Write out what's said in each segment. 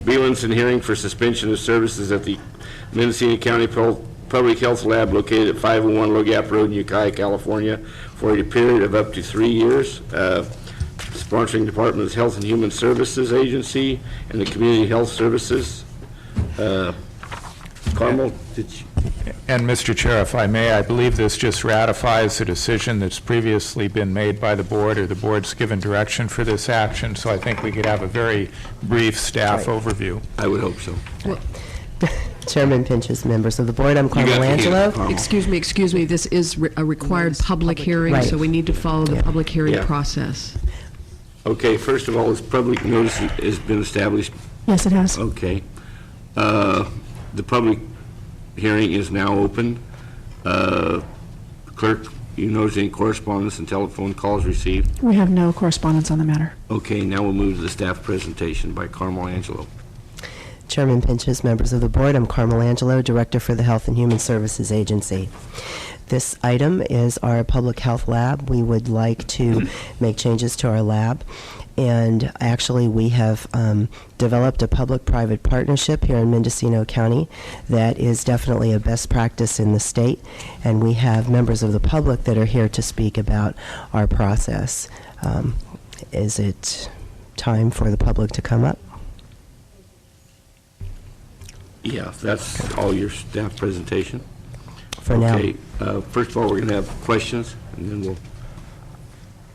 Beelanson hearing for suspension of services at the Mendocino County Public Health Lab located at 501 Low Gap Road in Ukiah, California, for a period of up to 3 years. Sponsoring department is Health and Human Services Agency and the Community Health Services. Carmel, did you? And Mr. Chair, if I may, I believe this just ratifies a decision that's previously been made by the board, or the board's given direction for this action, so I think we could have a very brief staff overview. I would hope so. Well, Chairman Pinchas, members of the board, I'm Carmel Angelo. Excuse me, this is a required public hearing, Right. So we need to follow the public hearing Yeah. process. Okay, first of all, this public notice has been established. Yes, it has. Okay. The public hearing is now open. Clerk, you notice any correspondence and telephone calls received? We have no correspondence on the matter. Okay, now we'll move to the staff presentation by Carmel Angelo. Chairman Pinchas, members of the board, I'm Carmel Angelo, Director for the Health and Human Services Agency. This item is our public health lab. We would like to make changes to our lab, and actually we have developed a public-private partnership here in Mendocino County that is definitely a best practice in the state, and we have members of the public that are here to speak about our process. Is it time for the public to come up? Yeah, that's all your staff presentation. For now. Okay, first of all, we're going to have questions, and then we'll,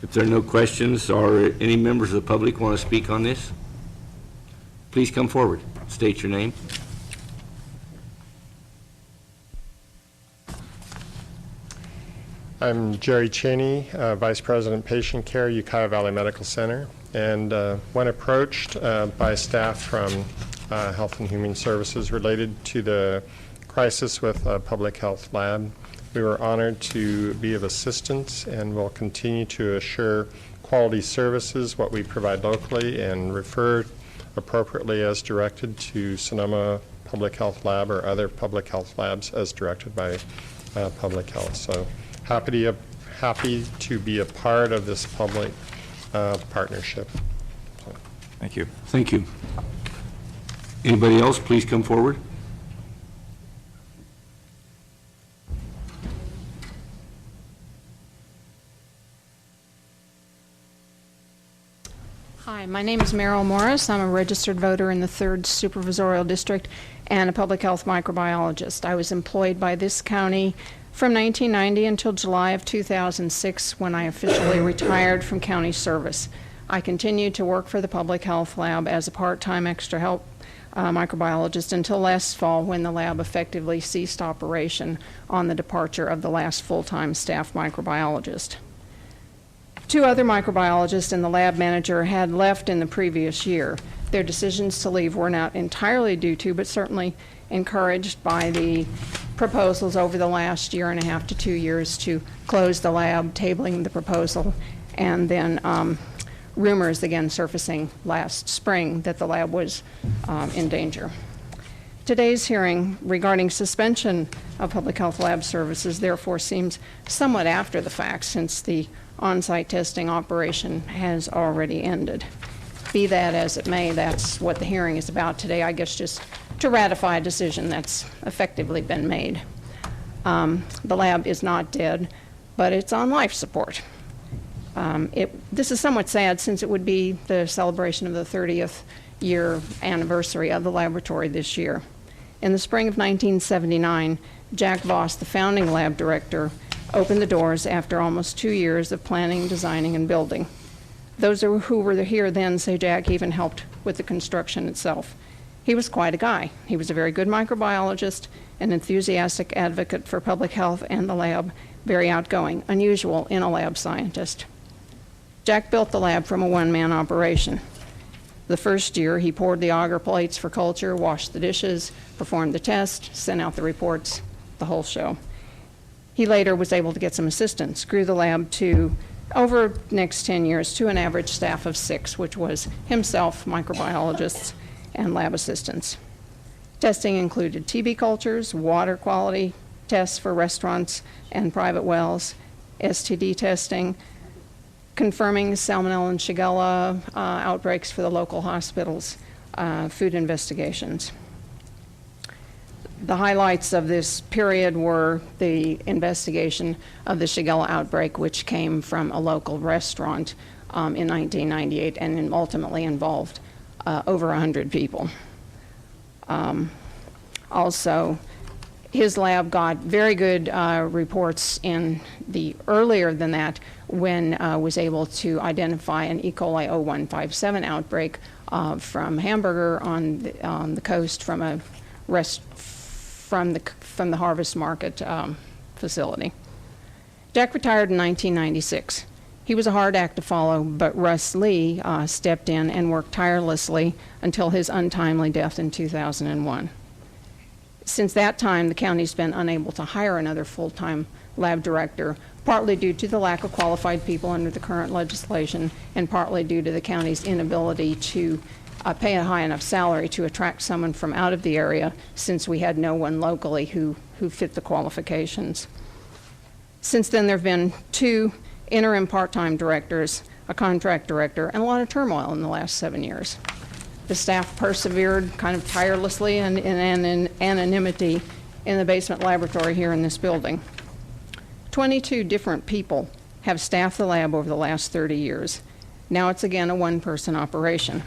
if there are no questions, or any members of the public want to speak on this, please come forward. State your name. I'm Jerry Cheney, Vice President Patient Care, Ukiah Valley Medical Center, and when approached by staff from Health and Human Services related to the crisis with Public Health Lab, we were honored to be of assistance and will continue to assure quality services, what we provide locally, and refer appropriately as directed to Sonoma Public Health Lab or other public health labs as directed by Public Health. So happy to be a part of this public partnership. Thank you. Thank you. Anybody else, please come forward. Hi, my name is Meryl Morris. I'm a registered voter in the 3rd Supervisorial District and a public health microbiologist. I was employed by this county from 1990 until July of 2006 when I officially retired from county service. I continued to work for the Public Health Lab as a part-time extra help microbiologist until last fall when the lab effectively ceased operation on the departure of the last full-time staff microbiologist. 2 other microbiologists and the lab manager had left in the previous year. Their decisions to leave were not entirely due to, but certainly encouraged by the proposals over the last 1.5 to 2 years to close the lab, tabling the proposal, and then rumors again surfacing last spring that the lab was in danger. Today's hearing regarding suspension of public health lab services therefore seems somewhat after the fact, since the on-site testing operation has already ended. Be that as it may, that's what the hearing is about today, I guess, just to ratify a decision that's effectively been made. The lab is not dead, but it's on life support. This is somewhat sad, since it would be the celebration of the 30th year anniversary of the laboratory this year. In the spring of 1979, Jack Voss, the founding lab director, opened the doors after almost 2 years of planning, designing, and building. Those who were here then say Jack even helped with the construction itself. He was quite a guy. He was a very good microbiologist, an enthusiastic advocate for public health and the lab, very outgoing, unusual in a lab scientist. Jack built the lab from a one-man operation. The first year, he poured the agar plates for culture, washed the dishes, performed the test, sent out the reports, the whole show. He later was able to get some assistance, grew the lab to, over the next 10 years, to an average staff of 6, which was himself, microbiologists, and lab assistants. Testing included TB cultures, water quality tests for restaurants and private wells, STD testing, confirming Salmonella and Shigella outbreaks for the local hospitals, food investigations. The highlights of this period were the investigation of the Shigella outbreak, which came from a local restaurant in 1998 and ultimately involved over 100 people. Also, his lab got very good reports in the earlier than that when was able to identify an E. coli 0157 outbreak from hamburger on the coast from a from the Harvest Market facility. Jack retired in 1996. He was a hard act to follow, but Russ Lee stepped in and worked tirelessly until his untimely death in 2001. Since that time, the county's been unable to hire another full-time lab director, partly due to the lack of qualified people under the current legislation, and partly due to the county's inability to pay a high enough salary to attract someone from out of the area, since we had no one locally who fit the qualifications. Since then, there have been 2 interim part-time directors, a contract director, and a lot of turmoil in the last 7 years. The staff persevered kind of tirelessly in anonymity in the basement laboratory here in this building. 22 different people have staffed the lab over the last 30 years. Now it's again a one-person operation.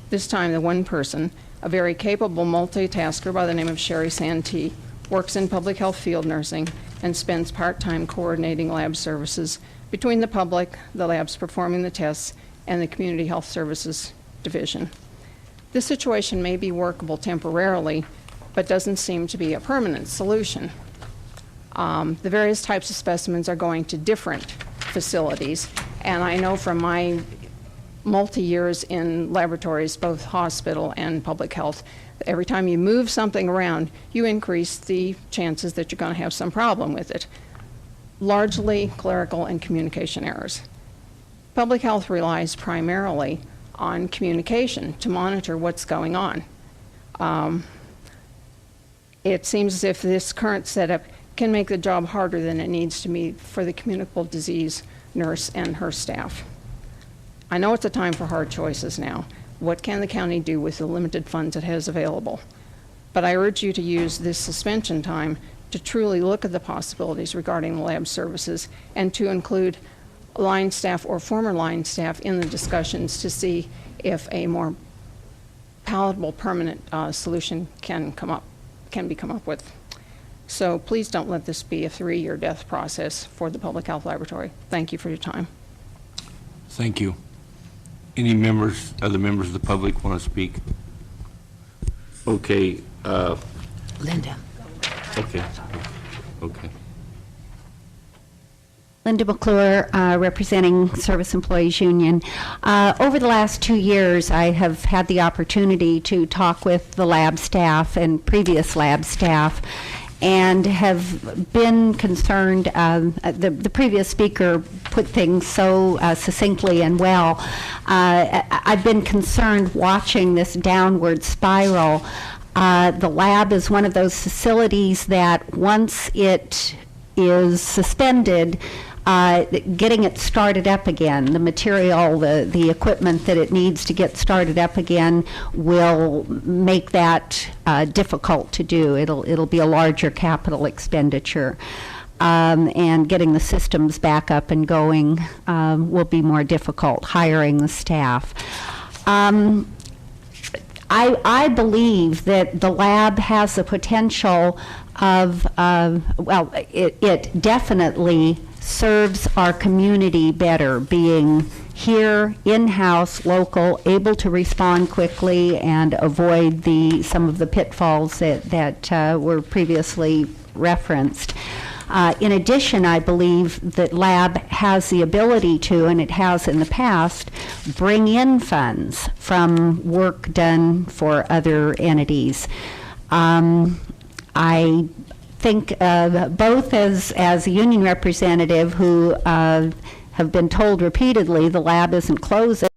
This time the one person, a very capable multitasker by the name of Sherry Santee, works in public health field nursing and spends part-time coordinating lab services between the public, the labs performing the tests, and the community health services division. This situation may be workable temporarily, but doesn't seem to be a permanent solution. The various types of specimens are going to different facilities, and I know from my multi-years in laboratories, both hospital and public health, every time you move something around, you increase the chances that you're going to have some problem with it. Largely clerical and communication errors. Public health relies primarily on communication to monitor what's going on. It seems as if this current setup can make the job harder than it needs to be for the communicable disease nurse and her staff. I know it's a time for hard choices now. What can the county do with the limited funds it has available? But I urge you to use this suspension time to truly look at the possibilities regarding the lab services and to include line staff or former line staff in the discussions to see if a more palatable permanent solution can be come up with. So please don't let this be a 3-year death process for the Public Health Laboratory. Thank you for your time. Thank you. Any other members of the public want to speak? Okay. Linda. Okay. Okay. Linda McClure, representing Service Employees Union. Over the last 2 years, I have had the opportunity to talk with the lab staff and previous lab staff, and have been concerned. The previous speaker put things so succinctly and well. I've been concerned watching this downward spiral. The lab is one of those facilities that once it is suspended, getting it started up again, the material, the equipment that it needs to get started up again will make that difficult to do. It'll be a larger capital expenditure. And getting the systems back up and going will be more difficult, hiring the staff. I believe that the lab has the potential of, it definitely serves our community better, being here, in-house, local, able to respond quickly and avoid some of the pitfalls that were previously referenced. In addition, I believe that lab has the ability to, and it has in the past, bring in funds from work done for other entities. I think both as a union representative who have been told repeatedly the lab isn't closing,